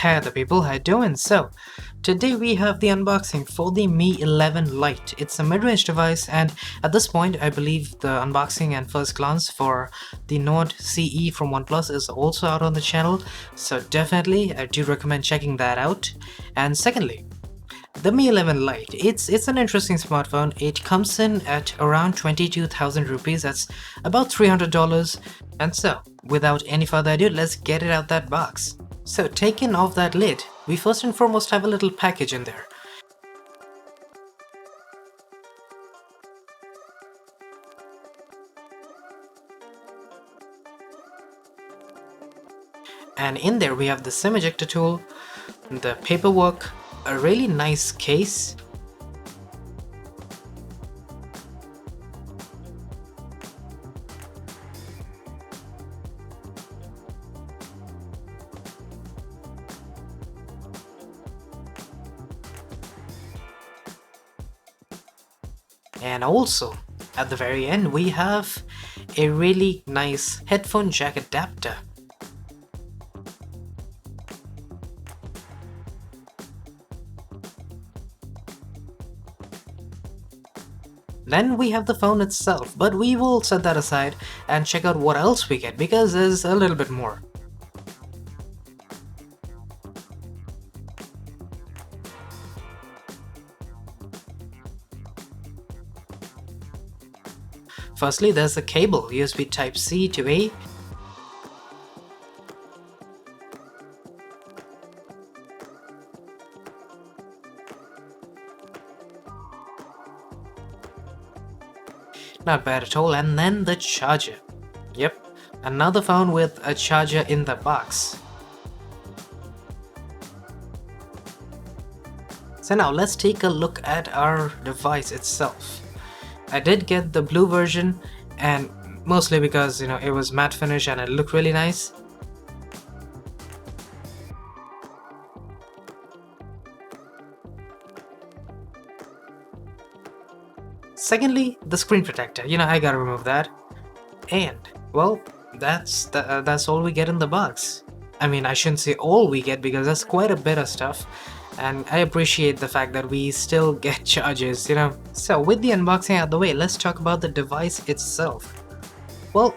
Hey the people, how you doing? So, today we have the unboxing for the Mi 11 Lite. It's a mid-range device, and at this point I believe the unboxing and first glance for the Nord CE from OnePlus is also out on the channel, so definitely I do recommend checking that out. And secondly, the Mi 11 Lite, it's an interesting smartphone. It comes in at around 22,000 rupees, that's about $300. And so, without any further ado, let's get it out that box. So, taking off that lid, we first and foremost have a little package in there. And in there we have the SIM ejector tool, the paperwork, a really nice case, and also at the very end we have a really nice headphone jack adapter. Then we have the phone itself, but we will set that aside and check out what else we get because there's a little bit more. Firstly, there's the cable, USB Type-C to A. Not bad at all. And then the charger. Yep, another phone with a charger in the box. So now let's take a look at our device itself. I did get the blue version, and mostly because it was matte finish and it looked really nice. Secondly, the screen protector. I gotta remove that. And well, that's all we get in the box. I mean, I shouldn't say all we get because that's quite a bit of stuff. And I appreciate the fact that we still get charges, So with the unboxing out of the way, let's talk about the device itself. Well,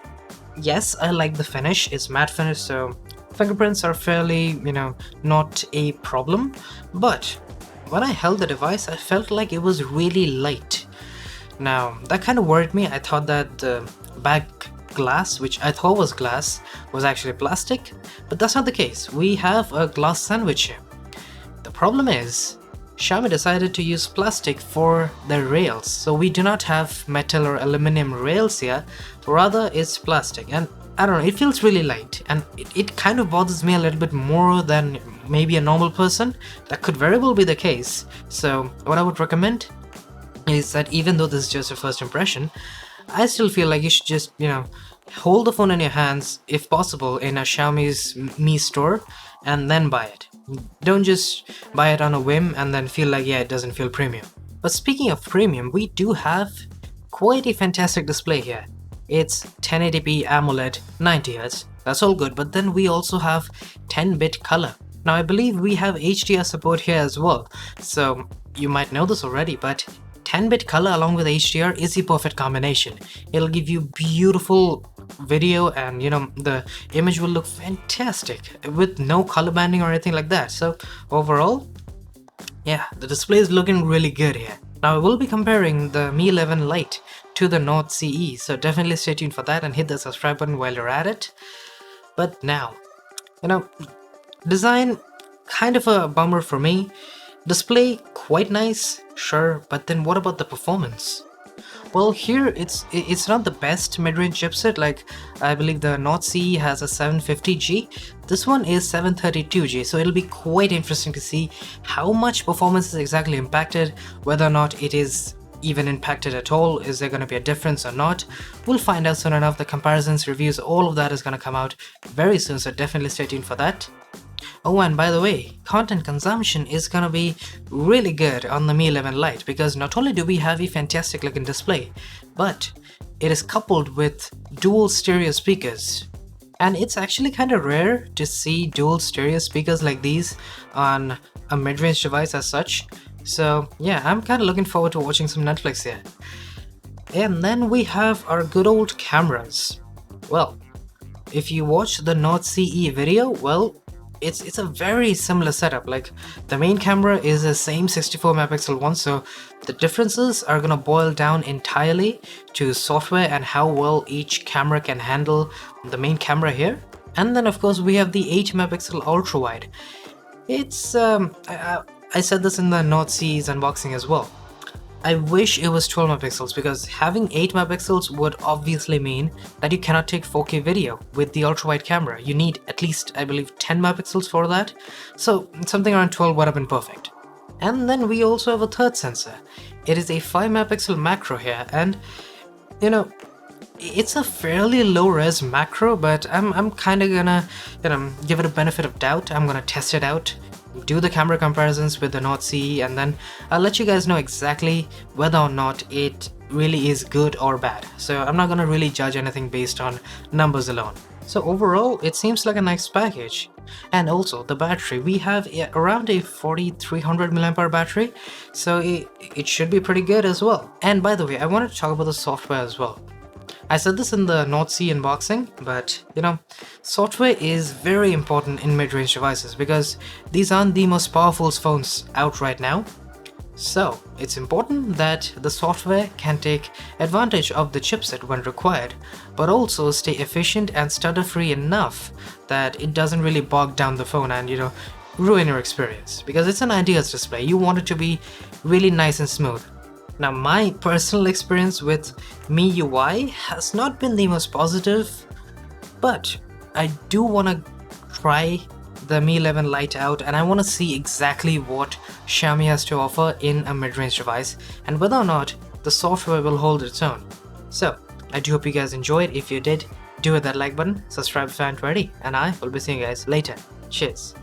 yes, I like the finish. It's matte finish, so fingerprints are fairly, not a problem. But when I held the device, I felt like it was really light. Now, that kind of worried me. I thought that the back glass, which I thought was glass, was actually plastic, but that's not the case. We have a glass sandwich here. The problem is, Xiaomi decided to use plastic for their rails, so we do not have metal or aluminum rails here, rather it's plastic, and I don't know, it feels really light, and it kind of bothers me a little bit more than maybe a normal person. That could very well be the case. So what I would recommend is that even though this is just a first impression, I still feel like you should just, hold the phone in your hands, if possible, in a Xiaomi's Mi store, and then buy it. Don't just buy it on a whim and then feel like, yeah, it doesn't feel premium. But speaking of premium, we do have quite a fantastic display here. It's 1080p AMOLED 90Hz, that's all good, but then we also have 10-bit color. Now I believe we have HDR support here as well, so you might know this already, but 10-bit color along with HDR is the perfect combination. It'll give you beautiful video and the image will look fantastic with no color banding or anything like that. So overall, yeah, the display is looking really good here. Now I will be comparing the Mi 11 Lite to the Nord CE, so definitely stay tuned for that and hit the subscribe button while you're at it. But now, design kind of a bummer for me. Display quite nice, sure, but then what about the performance? Well, here it's not the best mid-range chipset. Like I believe the Nord CE has a 750G. This one is 732G, so it'll be quite interesting to see how much performance is exactly impacted, whether or not it is even impacted at all. Is there going to be a difference or not? We'll find out soon enough. The comparisons, reviews, all of that is going to come out very soon, so definitely stay tuned for that. Oh, and by the way, content consumption is gonna be really good on the Mi 11 Lite because not only do we have a fantastic looking display, but it is coupled with dual stereo speakers. And it's actually kind of rare to see dual stereo speakers like these on a mid-range device as such. So yeah, I'm kind of looking forward to watching some Netflix here. And then we have our good old cameras. Well, if you watch the Nord CE video, well, it's a very similar setup. Like, the main camera is the same 64 megapixel one, so the differences are gonna boil down entirely to software and how well each camera can handle the main camera here. And then of course we have the 8 megapixel ultra wide. It's I said this in the Nord CE's unboxing as well. I wish it was 12 megapixels because having 8 megapixels would obviously mean that you cannot take 4K video with the ultra-wide camera. You need at least, I believe, 10 megapixels for that. So something around 12 would have been perfect. And then we also have a third sensor. It is a 5 megapixel macro here, and you know, it's a fairly low-res macro, but I'm kind of gonna give it a benefit of doubt. I'm gonna test it out, do the camera comparisons with the Nord CE, and then I'll let you guys know exactly whether or not it really is good or bad. So I'm not gonna really judge anything based on numbers alone. So overall, it seems like a nice package. And also the battery, we have around a 4300 mAh battery, so it should be pretty good as well. And by the way, I wanted to talk about the software as well. I said this in the Nord CE unboxing, but software is very important in mid-range devices because these aren't the most powerful phones out right now. So it's important that the software can take advantage of the chipset when required, but also stay efficient and stutter-free enough that it doesn't really bog down the phone and ruin your experience, because it's an IDS display. You want it to be really nice and smooth. Now, my personal experience with MIUI has not been the most positive, but I do want to try the Mi 11 Lite out, and I want to see exactly what Xiaomi has to offer in a mid-range device and whether or not the software will hold its own. So I do hope you guys enjoyed. If you did, do hit that like button, subscribe if you aren't already, and I will be seeing you guys later. Cheers.